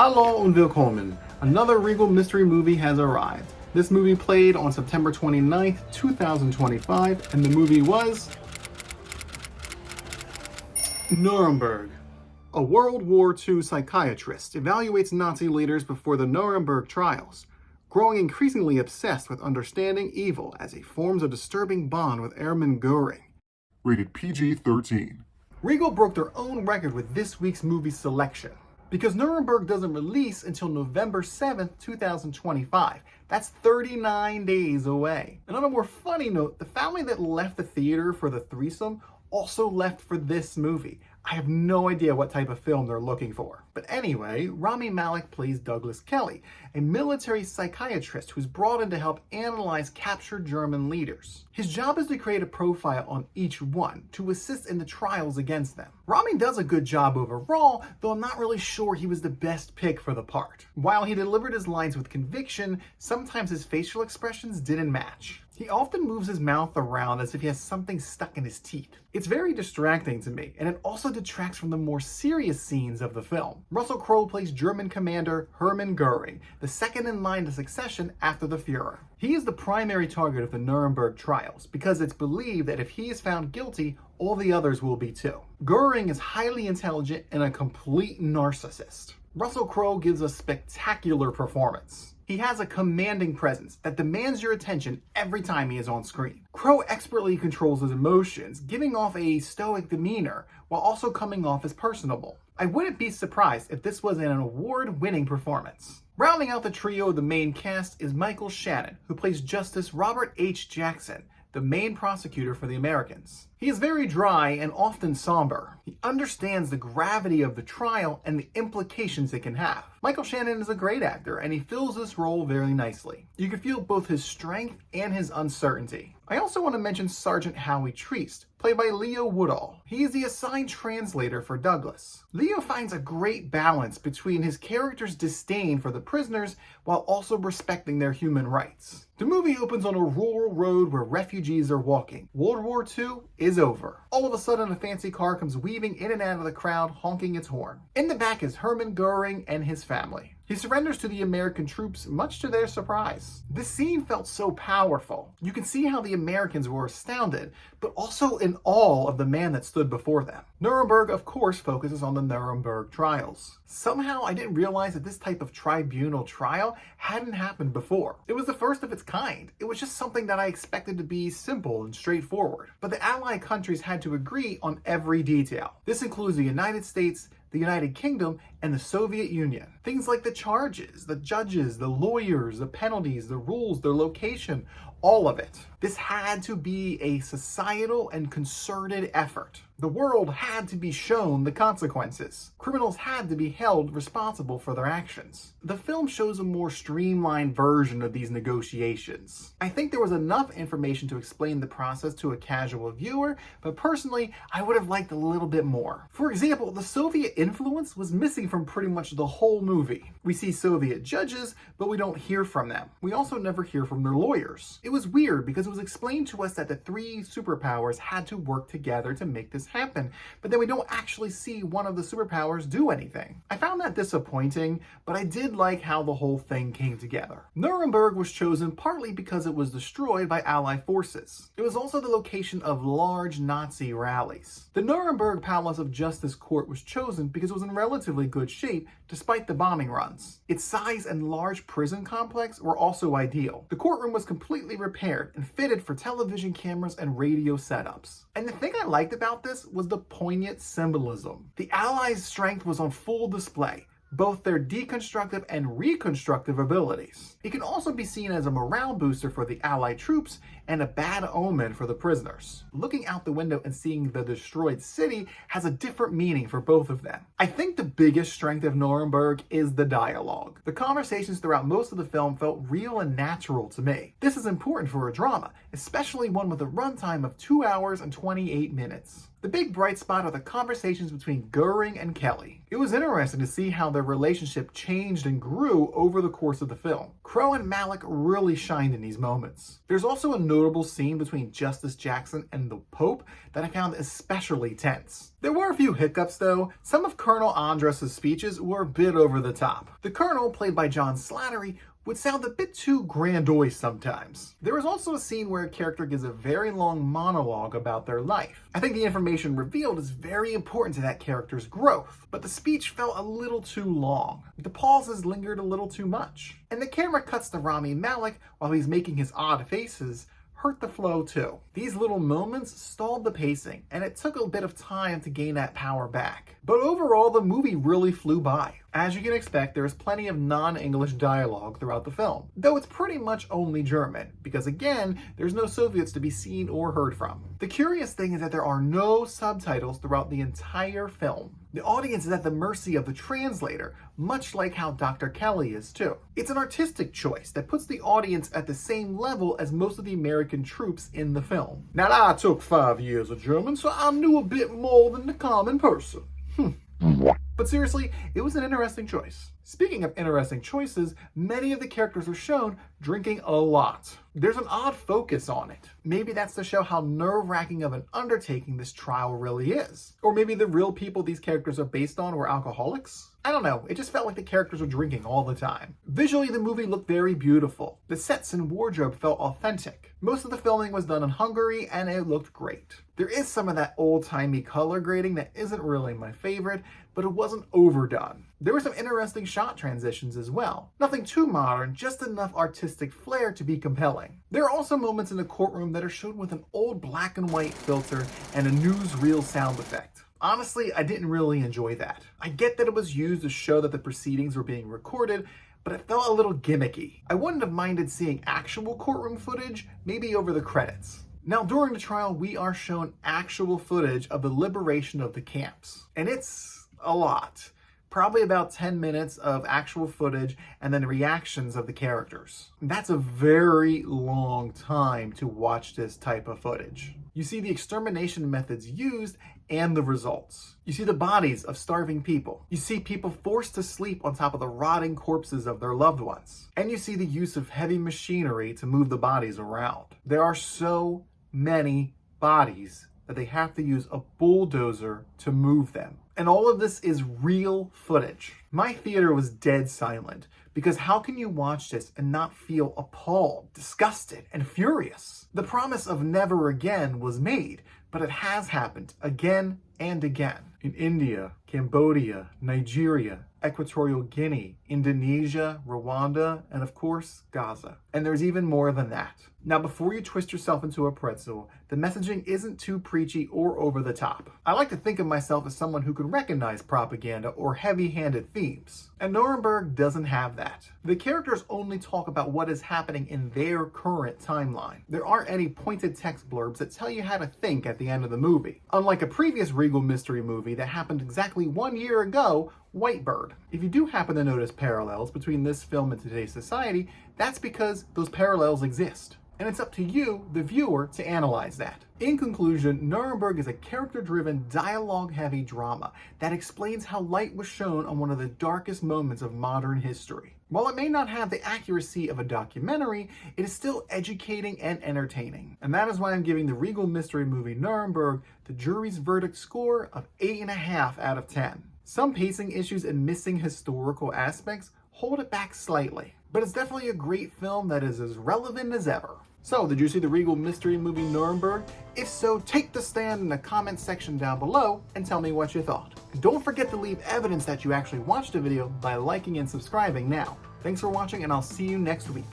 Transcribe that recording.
Hallo und willkommen. Another Regal mystery movie has arrived. This movie played on September 29th, 2025, and the movie was Nuremberg. A World War II psychiatrist evaluates Nazi leaders before the Nuremberg trials, growing increasingly obsessed with understanding evil as he forms a disturbing bond with Airman Göring. Rated PG-13. Regal broke their own record with this week's movie selection, because Nuremberg doesn't release until November 7th, 2025. That's 39 days away. And on a more funny note, the family that left the theater for the threesome also left for this movie. I have no idea what type of film they're looking for. But anyway, Rami Malek plays Douglas Kelly, a military psychiatrist who's brought in to help analyze captured German leaders. His job is to create a profile on each one to assist in the trials against them. Rami does a good job overall, though I'm not really sure he was the best pick for the part. While he delivered his lines with conviction, sometimes his facial expressions didn't match. He often moves his mouth around as if he has something stuck in his teeth. It's very distracting to me, and it also detracts from the more serious scenes of the film. Russell Crowe plays German commander Hermann Göring, the second in line to succession after the Führer. He is the primary target of the Nuremberg trials because it's believed that if he is found guilty, all the others will be too. Göring is highly intelligent and a complete narcissist. Russell Crowe gives a spectacular performance. He has a commanding presence that demands your attention every time he is on screen. Crowe expertly controls his emotions, giving off a stoic demeanor while also coming off as personable. I wouldn't be surprised if this was an award-winning performance. Rounding out the trio of the main cast is Michael Shannon, who plays Justice Robert H. Jackson, the main prosecutor for the Americans. He is very dry and often somber. He understands the gravity of the trial and the implications it can have. Michael Shannon is a great actor, and he fills this role very nicely. You can feel both his strength and his uncertainty. I also want to mention Sergeant Howie Triest, played by Leo Woodall. He is the assigned translator for Douglas. Leo finds a great balance between his character's disdain for the prisoners while also respecting their human rights. The movie opens on a rural road where refugees are walking. World War II is over. All of a sudden, a fancy car comes weaving in and out of the crowd, honking its horn. In the back is Hermann Göring and his family. He surrenders to the American troops, much to their surprise. This scene felt so powerful. You can see how the Americans were astounded, but also in awe of the man that stood before them. Nuremberg, of course, focuses on the Nuremberg trials. Somehow, I didn't realize that this type of tribunal trial hadn't happened before. It was the first of its kind. It was just something that I expected to be simple and straightforward. But the Allied countries had to agree on every detail. This includes the United States, the United Kingdom, and the Soviet Union. Things like the charges, the judges, the lawyers, the penalties, the rules, the location, all of it. This had to be a societal and concerted effort. The world had to be shown the consequences. Criminals had to be held responsible for their actions. The film shows a more streamlined version of these negotiations. I think there was enough information to explain the process to a casual viewer, but personally, I would have liked a little bit more. For example, the Soviet influence was missing from pretty much the whole movie. We see Soviet judges, but we don't hear from them. We also never hear from their lawyers. It was weird because it was explained to us that the three superpowers had to work together to make this happen, but then we don't actually see one of the superpowers do anything. I found that disappointing, but I did like how the whole thing came together. Nuremberg was chosen partly because it was destroyed by Allied forces. It was also the location of large Nazi rallies. The Nuremberg Palace of Justice Court was chosen because it was in relatively good shape despite the bombing runs. Its size and large prison complex were also ideal. The courtroom was completely repaired and fitted for television cameras and radio setups. And the thing I liked about this was the poignant symbolism. The Allies' strength was on full display, both their deconstructive and reconstructive abilities. It can also be seen as a morale booster for the Allied troops and a bad omen for the prisoners. Looking out the window and seeing the destroyed city has a different meaning for both of them. I think the biggest strength of Nuremberg is the dialogue. The conversations throughout most of the film felt real and natural to me. This is important for a drama, especially one with a runtime of 2 hours and 28 minutes. The big bright spot are the conversations between Goering and Kelly. It was interesting to see how their relationship changed and grew over the course of the film. Crowe and Malek really shined in these moments. There's also a notable scene between Justice Jackson and the Pope that I found especially tense. There were a few hiccups though. Some of Colonel Andrus' speeches were a bit over the top. The Colonel, played by John Slattery, would sound a bit too grandiose sometimes. There was also a scene where a character gives a very long monologue about their life. I think the information revealed is very important to that character's growth, but the speech felt a little too long. The pauses lingered a little too much. And the camera cuts to Rami Malek while he's making his odd faces, hurt the flow too. These little moments stalled the pacing, and it took a bit of time to gain that power back. But overall, the movie really flew by. As you can expect, there is plenty of non-English dialogue throughout the film, though it's pretty much only German, because again, there's no Soviets to be seen or heard from. The curious thing is that there are no subtitles throughout the entire film. The audience is at the mercy of the translator, much like how Dr. Kelly is too. It's an artistic choice that puts the audience at the same level as most of the American troops in the film. Now, I took 5 years of German, so I knew a bit more than the common person. But seriously, it was an interesting choice. Speaking of interesting choices, many of the characters are shown drinking a lot. There's an odd focus on it. Maybe that's to show how nerve-wracking of an undertaking this trial really is. Or maybe the real people these characters are based on were alcoholics? I don't know, it just felt like the characters were drinking all the time. Visually, the movie looked very beautiful. The sets and wardrobe felt authentic. Most of the filming was done in Hungary, and it looked great. There is some of that old-timey color grading that isn't really my favorite, but it wasn't overdone. There were some interesting shot transitions as well. Nothing too modern, just enough artistic flair to be compelling. There are also moments in the courtroom that are shown with an old black and white filter and a newsreel sound effect. Honestly, I didn't really enjoy that. I get that it was used to show that the proceedings were being recorded, but it felt a little gimmicky. I wouldn't have minded seeing actual courtroom footage, maybe over the credits. Now, during the trial, we are shown actual footage of the liberation of the camps. And it's a lot. Probably about 10 minutes of actual footage and then reactions of the characters. That's a very long time to watch this type of footage. You see the extermination methods used and the results. You see the bodies of starving people. You see people forced to sleep on top of the rotting corpses of their loved ones. And you see the use of heavy machinery to move the bodies around. There are so many bodies that they have to use a bulldozer to move them. And all of this is real footage. My theater was dead silent because how can you watch this and not feel appalled, disgusted, and furious? The promise of never again was made, but it has happened again and again. In India, Cambodia, Nigeria, Equatorial Guinea, Indonesia, Rwanda, and of course, Gaza. And there's even more than that. Now, before you twist yourself into a pretzel, the messaging isn't too preachy or over the top. I like to think of myself as someone who can recognize propaganda or heavy-handed themes. And Nuremberg doesn't have that. The characters only talk about what is happening in their current timeline. There aren't any pointed text blurbs that tell you how to think at the end of the movie. Unlike a previous Regal mystery movie that happened exactly 1 year ago, Whitebird. If you do happen to notice parallels between this film and today's society, that's because those parallels exist. And it's up to you, the viewer, to analyze that. In conclusion, Nuremberg is a character-driven, dialogue-heavy drama that explains how light was shown on one of the darkest moments of modern history. While it may not have the accuracy of a documentary, it is still educating and entertaining. And that is why I'm giving the Regal mystery movie Nuremberg the jury's verdict score of 8.5 out of 10. Some pacing issues and missing historical aspects hold it back slightly, but it's definitely a great film that is as relevant as ever. So, did you see the Regal mystery movie Nuremberg? If so, take the stand in the comment section down below and tell me what you thought. And don't forget to leave evidence that you actually watched the video by liking and subscribing now. Thanks for watching, and I'll see you next week.